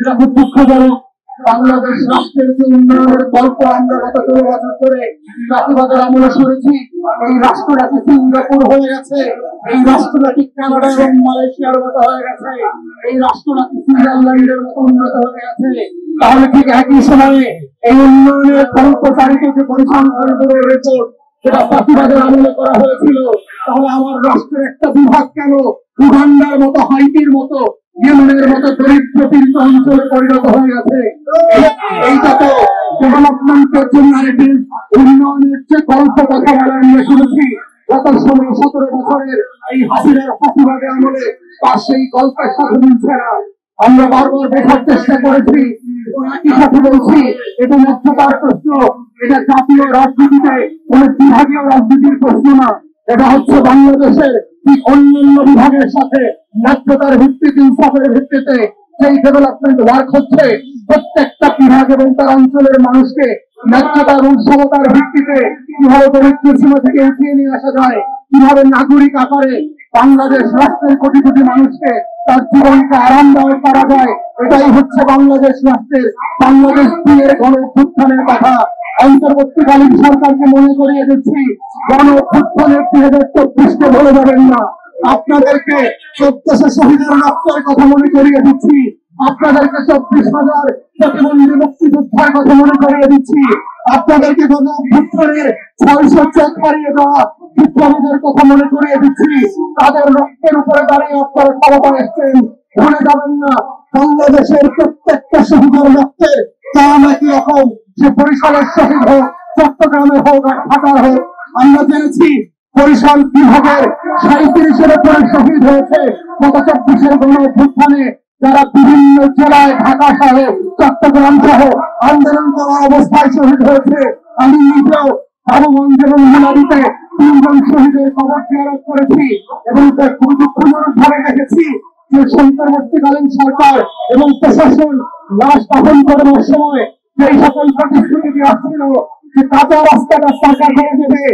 এটা খুব দুঃখজনক। বাংলাদেশ রাষ্ট্রের যে উন্নয়নের গল্প আমরা গত 16 বছর ধরে জাতিবাদের আমলে শুনেছি, এই রাষ্ট্রটাকে সিঙ্গাপুর হয়ে গেছে, এই রাষ্ট্রটাকে কানাডা এবং মালয়েশিয়ার মতো হয়ে গেছে, এই রাষ্ট্রটাকে সুইজারল্যান্ডের মতো উন্নত হয়ে গেছে। তাহলে ঠিক একই সময়ে এই উন্নয়নের গল্পচারিত যে পরিসংখ্যান রিপোর্ট, যেটা জাতিবাদের আমলে করা হয়েছিল, তাহলে আমার রাষ্ট্রের একটা বিভাগ কেন উগান্ডার মতো, হাইতির মতো, ইয়েমেনের মতো দরিদ্র পীড়িত অঞ্চলে পরিণত হয়ে গেছে? এইটা তো ডেভেলপমেন্টের যে ন্যারেটিভ, উন্নয়নের যে গল্প কথা বলে আমরা শুনেছি গত 16-17 বছরের এই হাসিনার ফাঁসিবাদে আমলে, তার সেই গল্পের সাথে মিলছে না। আমরা বারবার দেখার চেষ্টা করেছি, একই সাথে বলছি এটা মধ্যকার প্রশ্ন, এটা জাতীয় রাজনীতিতে কোন বিভাগীয় রাজনীতির প্রশ্ন না। এটা হচ্ছে বাংলাদেশের অন্যান্য বিভাগের সাথে ন্যায্যতার ভিত্তিতে, ইনসাফের ভিত্তিতে সেই ডেভেলপমেন্ট ওয়ার্ক হচ্ছে। প্রত্যেকটা বিভাগ এবং তার অঞ্চলের মানুষকে ন্যায্যতা এবং সমতার ভিত্তিতে কিভাবে দরিদ্র সীমা থেকে উঠিয়ে নিয়ে আসা যায়, কিভাবে নাগরিক আকারে বাংলাদেশ রাষ্ট্রের কোটি কোটি মানুষকে তার জীবনকে আরামদায়ক করা যায়, এটাই হচ্ছে বাংলাদেশ রাষ্ট্রের, বাংলাদেশ দিনের গণ অভ্যুত্থানের কথা। অন্তর্বর্তীকালীন সরকারকে মনে করিয়ে দিচ্ছি, গণ অভ্যুত্থানের 2024কে ভুলে যাবেন না। আপনাদেরকে 1400 শহীদের রক্তের কথা মনে করিয়ে দিচ্ছি, আপনাদেরকে 24,000 প্রতিবন্ধী মুক্তিযোদ্ধার কথা মনে করিয়ে দিচ্ছি, আপনাদেরকে গণ অভ্যুত্থানের 600 চোখ হারিয়ে দেওয়া বিপ্লবীদের কথা মনে করিয়ে দিচ্ছি। তাদের রক্তের উপরে দাঁড়িয়ে আপনারা ক্ষমতা এসছেন, ভুলে যাবেন না। বাংলাদেশের প্রত্যেকটা শহীদের রক্তের দাম একই রকম, সে বরিশালের শহীদ হোক, চট্টগ্রামের হোক আর ঢাকার হোক। আমরা জেনেছি বরিশাল বিভাগের 37-এর উপরে শহীদ হয়েছে গত 24-এর গণ অভ্যুত্থানে, যারা বিভিন্ন জেলায় ঢাকা সহ চট্টগ্রাম সহ আন্দোলন করার অবস্থায় শহীদ হয়েছে। আমি নিজেও বাবুগঞ্জ এবং মুলারিতে 3 জন শহীদের কবর জিয়ারত করেছি এবং খুব দুঃখজনক ভাবে দেখেছি যে অন্তর্বর্তীকালীন সরকার এবং প্রশাসন লাশ দাফন করার সময় যেই সকল প্রতিশ্রুতি দিয়ে আসছিল যে কাঁচা রাস্তাটা ফাঁকা করে দেবে,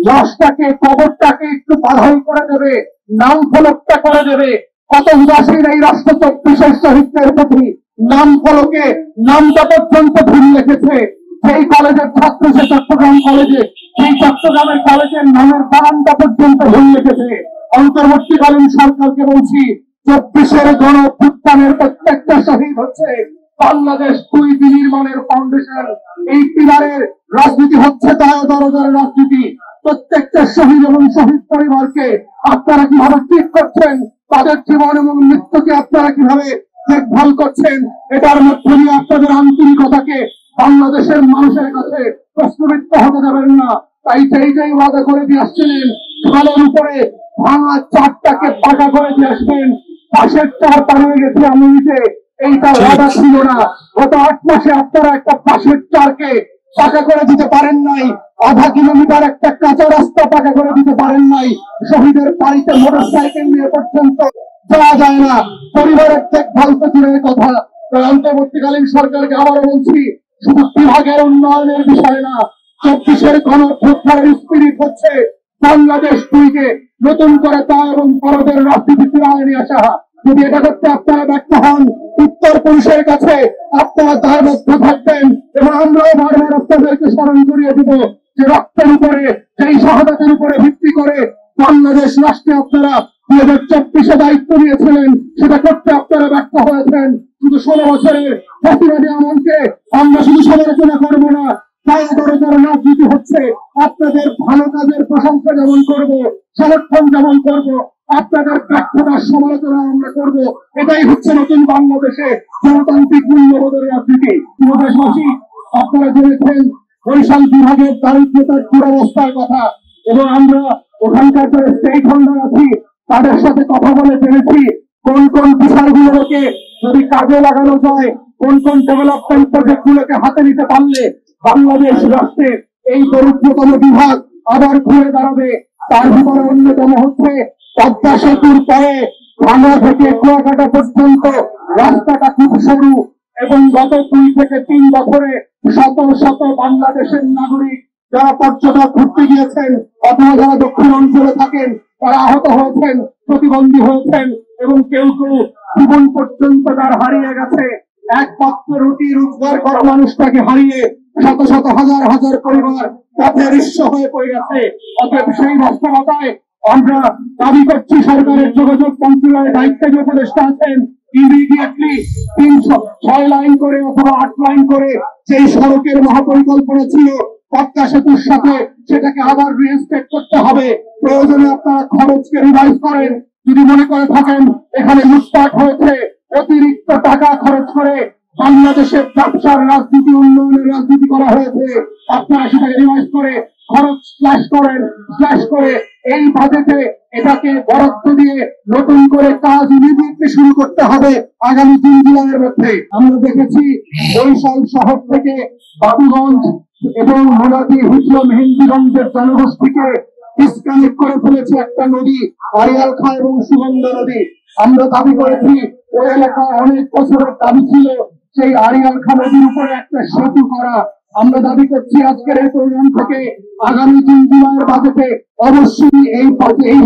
লাশটাকে কবরটাকে একটু বাধাই করে দেবে, নাম ফলকটা করে দেবে, কত উদাসীন এই রাষ্ট্র 24-এর শহীদদের প্রতি। নাম ফলকে নামটা পর্যন্ত ভুল লিখেছে। সেই কলেজের ছাত্র সে চট্টগ্রাম কলেজে, সেই চট্টগ্রামের কলেজের নামের বানানটা পর্যন্ত ভুল লিখেছে। অন্তর্বর্তীকালীন সরকারকে বলছি, 24-এর গণ অভ্যুত্থানের প্রত্যেকটা শহীদ হচ্ছে বাংলাদেশ 2 বিনির্মাণের ফাউন্ডেশন। এই পিলারের রাজনীতি হচ্ছে দায় দরদের রাজনীতি। প্রত্যেকটা শহীদ এবং শহীদ পরিবারকে আপনারা কিভাবে ঠিক করছেন, তাদের জীবন এবং মৃত্যুকে আপনারা কিভাবে দেখভাল করছেন, এটার মধ্যে দিয়ে আপনাদের আন্তরিকতাকে বাংলাদেশের মানুষের কাছে প্রশ্নবিদ্ধ হতে দেবেন না। তাই যেই ওয়াদা করে দিয়ে আসছিলেন, খালের উপরে ভাঙা চারটাকে পাকা করে দিয়ে আসবেন, পাশের চার পাড়িয়ে গেছে আমিতে, এইটা ওয়াদা ছিল না। গত 8 মাসে আপনারা একটা পাশের চারকে পাকা করে দিতে পারেন নাই, আধা কিলোমিটার একটা কাঁচা রাস্তা পাকা করে দিতে পারেন নাই। শহীদের বাড়িতে মোটরসাইকেল নিয়ে পর্যন্ত যাওয়া যায় না, পরিবারের দেখভাল তো দূরের কথা। অন্তর্বর্তীকালীন সরকারকে আবারও বলছি, শুধু বিভাগের উন্নয়নের বিষয় না, 24-এর গণ অভ্যুত্থানের স্পিরিট হচ্ছে বাংলাদেশ 2কে নতুন করে দায় এবং পরদের রাজনীতি ফিরিয়ে নিয়ে আসা। যদি এটা করতে আপনারা ব্যর্থ হন, উত্তর পুলিশের কাছে আপনারা দায়বদ্ধ থাকবেন এবং আমরাও বারবার আপনাদেরকে স্মরণ করিয়ে দিব যে রক্তের উপরে, সেই শাহাদাতের উপরে ভিত্তি করে বাংলাদেশ রাষ্ট্রে আপনারা 2024-এ দায়িত্ব নিয়েছিলেন, সেটা করতে আপনারা ব্যর্থ হয়েছেন। শুধু 16 বছরের ফাঁসিবাদী আমলকে আমরা শুধু সমালোচনা করবো না, দায় দরদের রাজনীতি হচ্ছে আপনাদের ভালো কাজের প্রশংসা যেমন করব, সমর্থন যেমন করব, আপনাদের ব্যর্থতার সমালোচনা আমরা করব। এটাই হচ্ছে নতুন বাংলাদেশে গণতান্ত্রিক মূল্যবোধের রাজনীতি। দেশবাসী, আপনারা জেনেছেন বরিশাল বিভাগের দারিদ্রতার দুরবস্থার কথা, এবং আমরা ওখানকার যারা স্টেক হোল্ডার আছি তাদের সাথে কথা বলে জেনেছি কোন কোন বিষয়গুলোকে যদি কাজে লাগানো যায়, কোন কোন ডেভেলপমেন্ট প্রজেক্ট গুলোকে হাতে নিতে পারলে বাংলাদেশ রাষ্ট্রে এই দরিদ্রতম বিভাগ আবার ঘুরে দাঁড়াবে। তার ভিতরে অন্যতম হচ্ছে পদ্মা সেতুর পরে ভাঙা থেকে কুয়াকাটা পর্যন্ত রাস্তাটা খুব সরু, এবং গত 2 থেকে 3 বছরে শত শত বাংলাদেশের নাগরিক যারা পর্যটক ঘুরতে গিয়েছেন অথবা যারা দক্ষিণ অঞ্চলে থাকেন তারা আহত হয়েছেন, প্রতিবন্ধী হয়েছেন এবং কেউ কেউ জীবন পর্যন্ত তার হারিয়ে গেছে। একমাত্র রুটি রোজগার করা মানুষটাকে হারিয়ে শত শত হাজার হাজার পরিবার পথে নিঃস্ব হয়ে পড়ে গেছে। অতএব সেই বাস্তবতায় আমরা দাবি করছি সরকারের যোগাযোগ মন্ত্রণালয়ের দায়িত্বে যে উপদেষ্টা আছেন ইমিডিয়েটলি 306 লাইন করে অথবা 8 লাইন করে যেই সড়কের মহাপরিকল্পনা ছিল পদ্মা সেতুর সাথে সেটাকে আবার রিইনস্টেট করতে হবে। প্রয়োজনে আপনারা খরচকে রিভাইজ করেন। যদি মনে করে থাকেন এখানে লুটপাট হয়েছে, অতিরিক্ত টাকা খরচ করে বাংলাদেশের ব্যবসার রাজনীতি উন্নয়নের রাজনীতি করা হয়েছে, আপনারা সেটাকে রিভাইজ করে খরচ স্ল্যাশ করে এই বাজেটে এটাকে বরাদ্দ দিয়ে নতুন করে কাজ ইমিডিয়েটলি শুরু করতে হবে আগামী 3 জুলাইয়ের মধ্যে। আমরা দেখেছি বরিশাল শহর থেকে বাবুগঞ্জ এবং মোনাদি হুসলো মেহেন্দিগঞ্জের জনগোষ্ঠীকে ডিসকানেক্ট করে ফেলেছে একটা নদী, আড়িয়াল খাঁ এবং সুগন্ধ নদী। আমরা দাবি করেছি ওই এলাকায় অনেক বছরের দাবি ছিল সেই আড়িয়াল খাঁ নদীর উপরে একটা সেতু করা। আমরা দাবি করছি আজকের এই প্রোগ্রাম থেকে আগামী 3 জুলাইয়ের বাজেটে অবশ্যই এই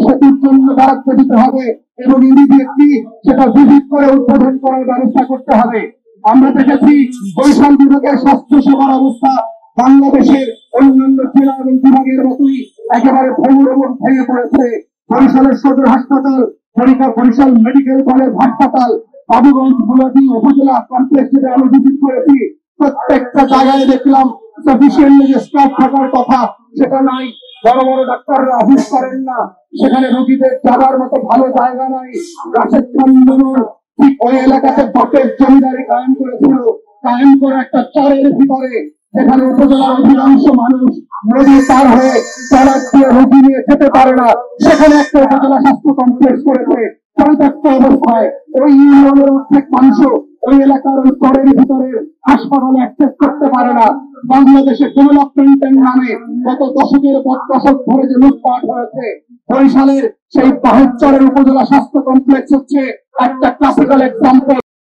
সেতুর জন্য বরাদ্দ দিতে হবে এবং ইমিডিয়েটলি সেটা ভিজিট করে উদ্বোধন করার ব্যবস্থা করতে হবে। আমরা দেখেছি বরিশাল বিভাগের স্বাস্থ্য সেবার অবস্থা বাংলাদেশের অন্যান্য জেলা এবং বিভাগের মতোই একেবারে ভঙ্গুর এবং ভেঙে পড়েছে। বরিশালের সদর হাসপাতাল, বরিশাল মেডিকেল কলেজ হাসপাতাল, বাবুগঞ্জ বুলাদি উপজেলা কমপ্লেক্স যেটা আমি ভিজিট করেছি, প্রত্যেকটা জায়গায় দেখলাম সাফিসিয়েন্টলি যে স্টাফ থাকার কথা সেটা নাই। বড় বড় ডাক্তাররা অফিস করেন না, সেখানে রোগীদের যাবার মতো ভালো জায়গা নাই। রাশেদ খান ঠিক ওই এলাকাতে বাপের জমিদারি কায়েম করেছিল, কায়েম করে একটা চরের ভিতরে যেখানে উপজেলার অধিকাংশ মানুষ নদী পার হয়ে চড়ার দিয়ে রোগী নিয়ে যেতে পারে না, সেখানে একটা উপজেলা স্বাস্থ্য কমপ্লেক্স করেছে পরিত্যক্ত অবস্থায়। ওই ইউনিয়নের অর্ধেক মানুষ ওই এলাকার ওই চরের ভিতরের হাসপাতালে অ্যাক্সেস করতে পারে না। বাংলাদেশে ডেভেলপমেন্টের নামে গত দশকের পর দশক ধরে যে লুটপাট হয়েছে, বরিশালের সেই বাহেরচরের উপজেলা স্বাস্থ্য কমপ্লেক্স হচ্ছে একটা ক্লাসিক্যাল এক্সাম্পল।